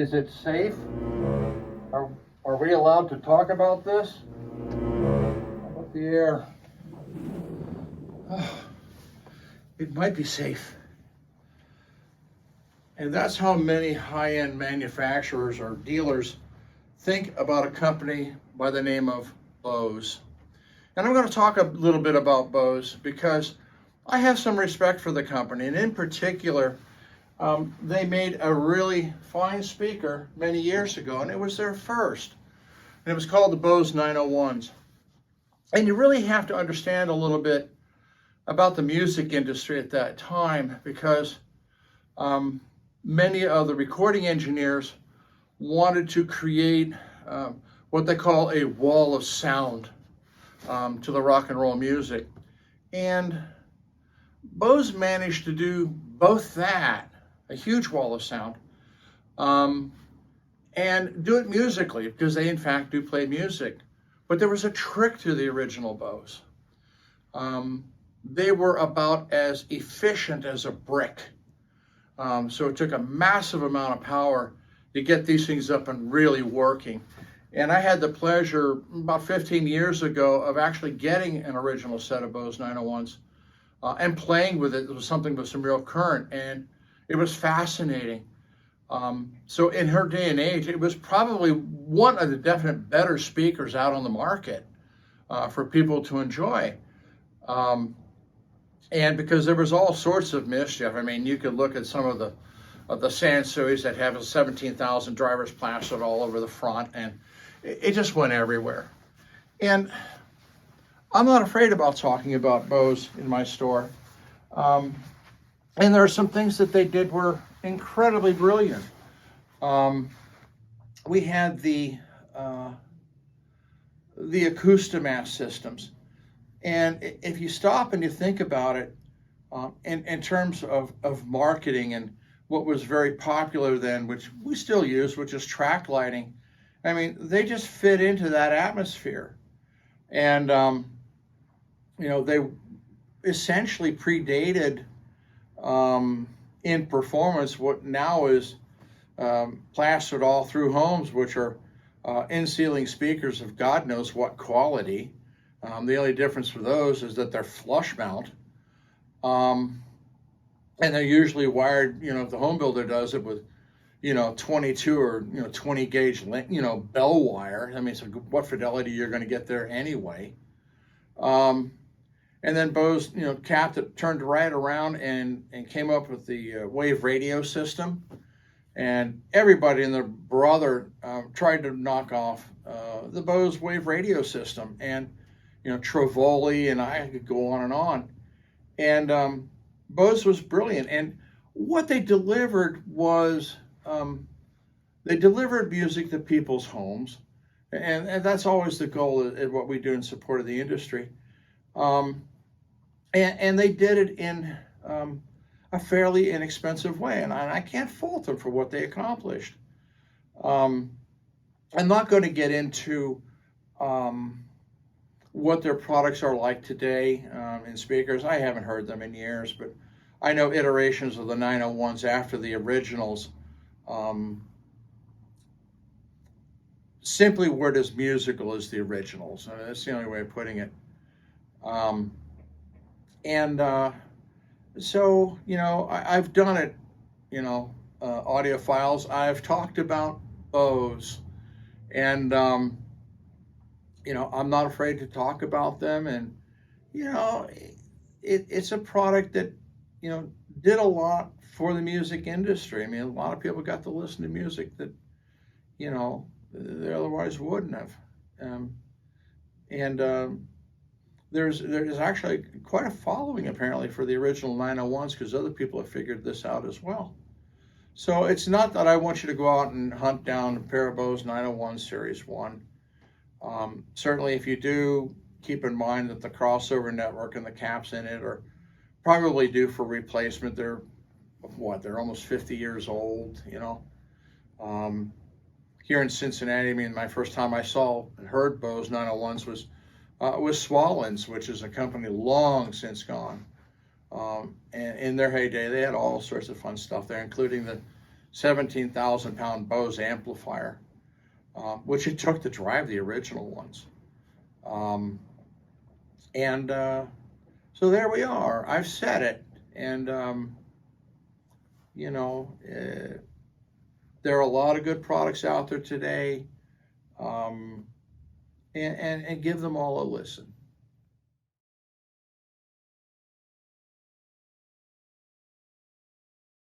Is it safe? Are we allowed to talk about this? How about the air? It might be safe. And that's how many high-end manufacturers or dealers think about a company by the name of Bose. And I'm going to talk a little bit about Bose because I have some respect for the company, and in particular, they made a really fine speaker many years ago, and it was their first. And it was called the Bose 901s. And you really have to understand a little bit about the music industry at that time, because many of the recording engineers wanted to create what they call a wall of sound to the rock and roll music. And Bose managed to do both that, a huge wall of sound, and do it musically, because they in fact do play music. But there was a trick to the original Bose. They were about as efficient as a brick. So it took a massive amount of power to get these things up and really working. And I had the pleasure about 15 years ago of actually getting an original set of Bose 901s and playing with it. It was something with some real current, and it was fascinating. So in her day and age, it was probably one of the definite better speakers out on the market for people to enjoy. And because there was all sorts of mischief. I mean, you could look at some of the Sansuis that have 17,000 drivers plastered all over the front, and it just went everywhere. And I'm not afraid about talking about Bose in my store. And there are some things that they did were incredibly brilliant. We had the Acoustimass systems. And if you stop and you think about it, in terms of marketing and what was very popular then, which we still use, which is track lighting, I mean, they just fit into that atmosphere. And, they essentially predated in performance what now is plastered all through homes, which are in-ceiling speakers of God knows what quality. The only difference for those is that they're flush mount. And they're usually wired, if the home builder does it with, 22 or, 20 gauge, bell wire. I mean, so what fidelity you're going to get there anyway. And then Bose, capped it, turned right around and came up with the wave radio system. And everybody and their brother tried to knock off the Bose wave radio system. And, Trevoli, and I could go on and on. And Bose was brilliant. And what they delivered was, they delivered music to people's homes. And that's always the goal of what we do in support of the industry. And they did it in a fairly inexpensive way. And I can't fault them for what they accomplished. I'm not going to get into what their products are like today in speakers. I haven't heard them in years, but I know iterations of the 901s after the originals simply weren't as musical as the originals. I mean, that's the only way of putting it. So, I've done it, audiophiles. I've talked about Bose, and, I'm not afraid to talk about them. And, it's a product that, did a lot for the music industry. I mean, a lot of people got to listen to music that, they otherwise wouldn't have. There's actually quite a following apparently for the original 901s, because other people have figured this out as well. So it's not that I want you to go out and hunt down a pair of Bose 901 Series 1. Certainly if you do, keep in mind that the crossover network and the caps in it are probably due for replacement. They're almost 50 years old, Here in Cincinnati, I mean, my first time I saw and heard Bose 901s was Swallens, which is a company long since gone. And in their heyday, they had all sorts of fun stuff there, including 17,000-pound Bose amplifier, which it took to drive the original ones. So there we are. I've said it, and there are a lot of good products out there today, and give them all a listen.